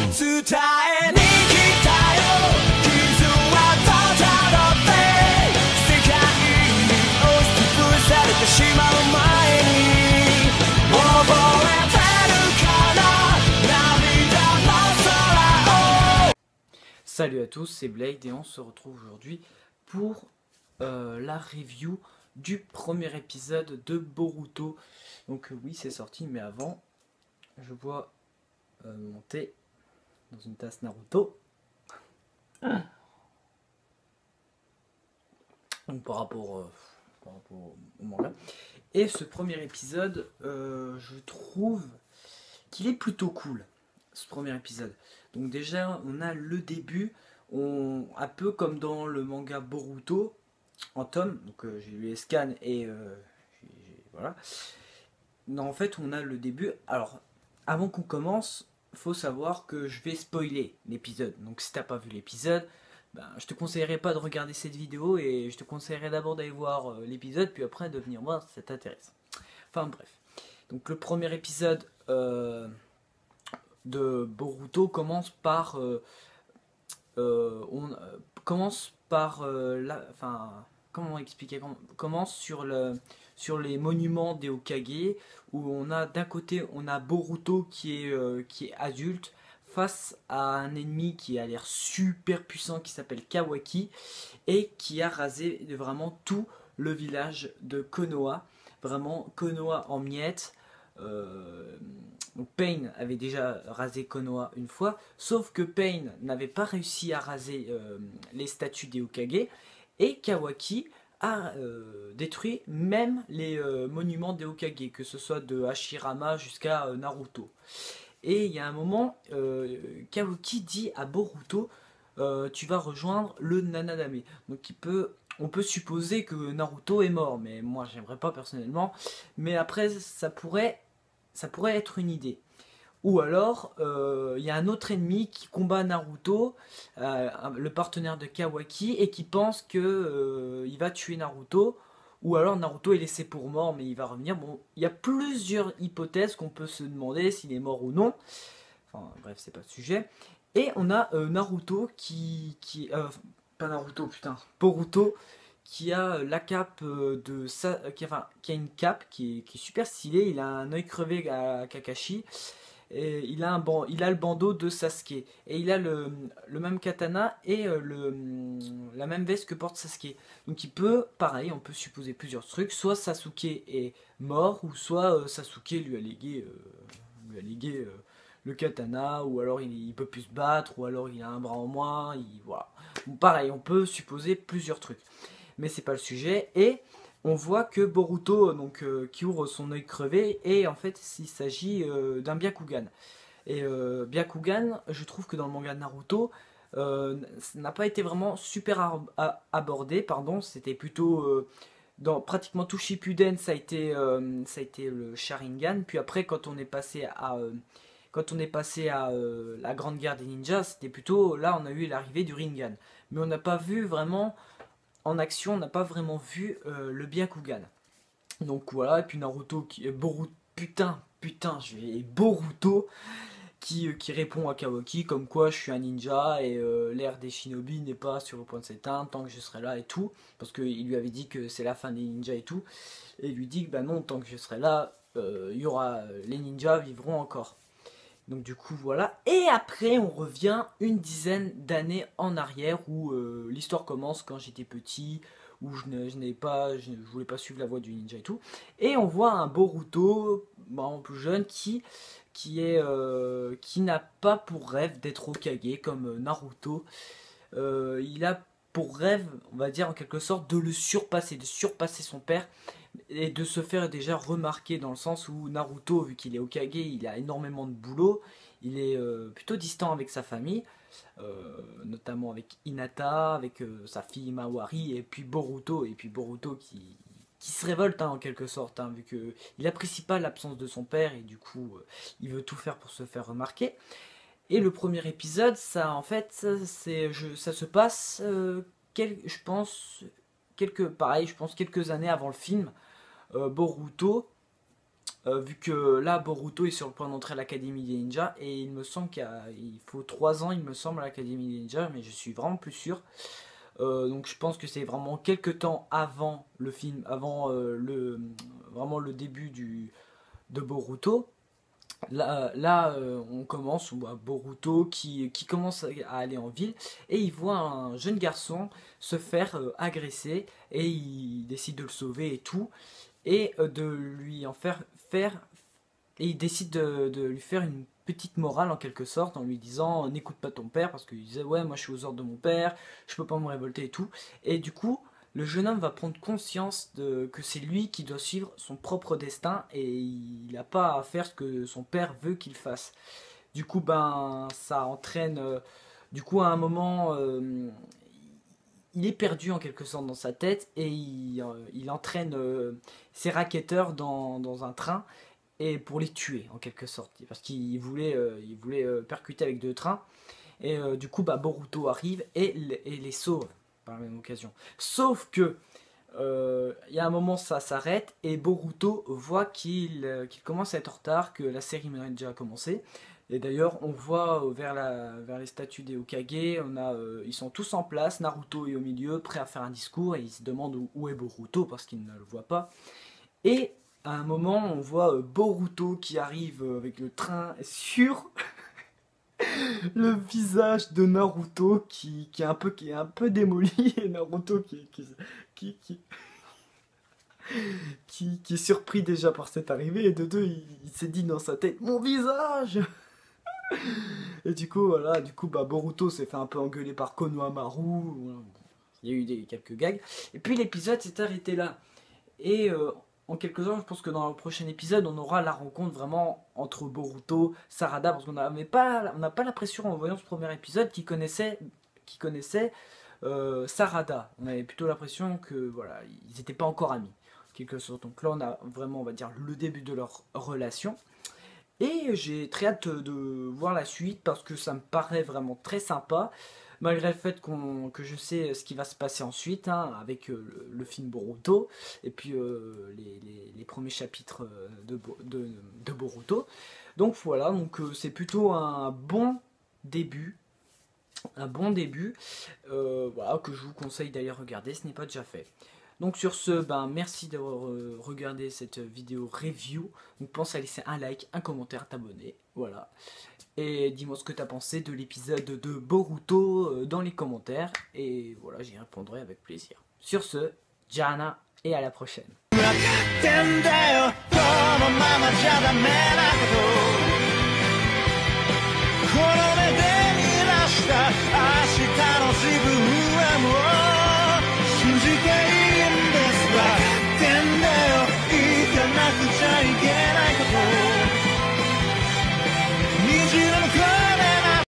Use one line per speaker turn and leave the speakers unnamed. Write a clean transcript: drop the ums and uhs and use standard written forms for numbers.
伝えに来たよ傷はただって世界に押しつぶされてしまう前に覚えてるかな涙の空を
Salut à tous, c'est Blade et on se retrouve aujourd'hui pour la review du premier épisode de Boruto. Donc oui, c'est sorti, mais avant, je bois mon thé dans une tasse Naruto. Donc par rapport au manga. Et ce premier épisode, je trouve qu'il est plutôt cool, ce premier épisode. Donc déjà, on a le début, un peu comme dans le manga Boruto, en tome. Donc j'ai lu les scans et voilà. Non, en fait, on a le début. Alors, avant qu'on commence, faut savoir que je vais spoiler l'épisode. Donc si t'as pas vu l'épisode, ben, je te conseillerais pas de regarder cette vidéo et je te conseillerais d'abord d'aller voir l'épisode, puis après de venir voir si ça t'intéresse. Enfin bref. Donc le premier épisode de Boruto commence par comment expliquer, commence sur les monuments des Hokage, où on a d'un côté on a Boruto qui est adulte face à un ennemi qui a l'air super puissant qui s'appelle Kawaki et qui a rasé vraiment tout le village de Konoha, vraiment Konoha en miettes. Donc Pain avait déjà rasé Konoha une fois, sauf que Pain n'avait pas réussi à raser les statues des Hokage, et Kawaki a détruit même les monuments des Hokage, que ce soit de Hashirama jusqu'à Naruto. Et il y a un moment, Kawaki dit à Boruto, tu vas rejoindre le Nanadame. Donc on peut supposer que Naruto est mort, mais moi j'aimerais pas personnellement. Mais après ça pourrait être une idée. Ou alors, il y a un autre ennemi qui combat Naruto, le partenaire de Kawaki, et qui pense que il va tuer Naruto. Ou alors Naruto est laissé pour mort, mais il va revenir. Bon, il y a plusieurs hypothèses qu'on peut se demander s'il est mort ou non. Enfin, bref, c'est pas le sujet. Et on a Naruto pas Naruto, putain, Boruto, qui a la cape qui a une cape qui est super stylée. Il a un œil crevé à Kakashi. Et il a le bandeau de Sasuke. Et il a le même katana et la même veste que porte Sasuke. Donc pareil, on peut supposer plusieurs trucs. Soit Sasuke est mort, ou soit Sasuke lui a légué le katana, ou alors il peut plus se battre, ou alors il a un bras en moins. Voilà. Donc, pareil, on peut supposer plusieurs trucs. Mais c'est pas le sujet. Et on voit que Boruto qui ouvre son œil crevé, et en fait il s'agit d'un Byakugan. Et Byakugan, je trouve que dans le manga de Naruto, n'a pas été vraiment super abordé, pardon. C'était plutôt dans pratiquement tout Shippuden, ça a été le Sharingan. Puis après, quand on est passé à la Grande Guerre des Ninjas, c'était plutôt, là on a eu l'arrivée du Rinnegan. Mais on n'a pas vu vraiment en action, on n'a pas vraiment vu le Byakugan. Donc voilà, et puis Naruto Boruto qui répond à Kawaki comme quoi je suis un ninja et l'ère des shinobi n'est pas sur le point de s'éteindre tant que je serai là et tout, parce qu'il lui avait dit que c'est la fin des ninjas et tout, et il lui dit que bah non, tant que je serai là, les ninjas vivront encore. Donc du coup voilà, et après on revient une dizaine d'années en arrière où l'histoire commence quand j'étais petit, où je voulais pas suivre la voie du ninja et tout, et on voit un Boruto, plus jeune, qui n'a pas pour rêve d'être Hokage comme Naruto. Il a pour rêve, on va dire en quelque sorte, de surpasser son père, et de se faire déjà remarquer, dans le sens où Naruto, vu qu'il est Hokage, il a énormément de boulot, il est plutôt distant avec sa famille, notamment avec Hinata, avec sa fille Mawari, et puis Boruto qui se révolte en quelque sorte, vu qu'il n'apprécie pas l'absence de son père, et du coup il veut tout faire pour se faire remarquer. Et le premier épisode, ça se passe, je pense quelques années avant le film. Boruto vu que là Boruto est sur le point d'entrer à l'Académie des Ninjas et il me semble qu'il faut 3 ans il me semble à l'Académie des Ninjas, mais je suis vraiment plus sûr. Donc je pense que c'est vraiment quelques temps avant le film, avant vraiment le début de Boruto. Là, on commence, on voit Boruto qui commence à aller en ville et il voit un jeune garçon se faire agresser et il décide de le sauver et tout et de lui en faire et il décide de lui faire une petite morale en quelque sorte en lui disant n'écoute pas ton père parce qu'il disait ouais moi je suis aux ordres de mon père, je peux pas me révolter et tout, et du coup le jeune homme va prendre conscience que c'est lui qui doit suivre son propre destin et il n'a pas à faire ce que son père veut qu'il fasse. Du coup, ben, ça entraîne. Du coup, à un moment, il est perdu en quelque sorte dans sa tête et il entraîne ses racketteurs dans un train et pour les tuer en quelque sorte. Parce qu'il voulait, percuter avec 2 trains. Et du coup, bah, Boruto arrive et les sauve par la même occasion. Sauf que il y a un moment ça s'arrête et Boruto voit qu'il commence à être en retard, que la cérémonie a déjà commencé. Et d'ailleurs on voit vers les statues des Hokage, ils sont tous en place, Naruto est au milieu, prêt à faire un discours et il se demande où est Boruto parce qu'il ne le voit pas. Et à un moment on voit Boruto qui arrive avec le train sur le visage de Naruto qui est un peu démoli et Naruto qui est surpris déjà par cette arrivée et de deux il s'est dit dans sa tête mon visage. Et du coup voilà, bah, Boruto s'est fait un peu engueuler par Konohamaru, il y a eu quelques gags et puis l'épisode s'est arrêté là et en quelques heures, je pense que dans le prochain épisode, on aura la rencontre vraiment entre Boruto, Sarada, parce qu'on n'a pas l'impression en voyant ce premier épisode qu'ils connaissaient Sarada. On avait plutôt l'impression que voilà, ils n'étaient pas encore amis, en quelque sorte. Donc là, on a vraiment, on va dire, le début de leur relation. Et j'ai très hâte de voir la suite parce que ça me paraît vraiment très sympa. Malgré le fait que je sais ce qui va se passer ensuite hein, avec le film Boruto et puis les premiers chapitres de Boruto. Donc voilà, donc c'est plutôt un bon début. Voilà, que je vous conseille d'aller regarder, ce n'est pas déjà fait. Donc sur ce, ben, merci d'avoir regardé cette vidéo review. Donc pense à laisser un like, un commentaire, t'abonner. Voilà. Et dis-moi ce que t'as pensé de l'épisode de Boruto dans les commentaires. Et voilà, j'y répondrai avec plaisir. Sur ce, Jana et à la prochaine.
この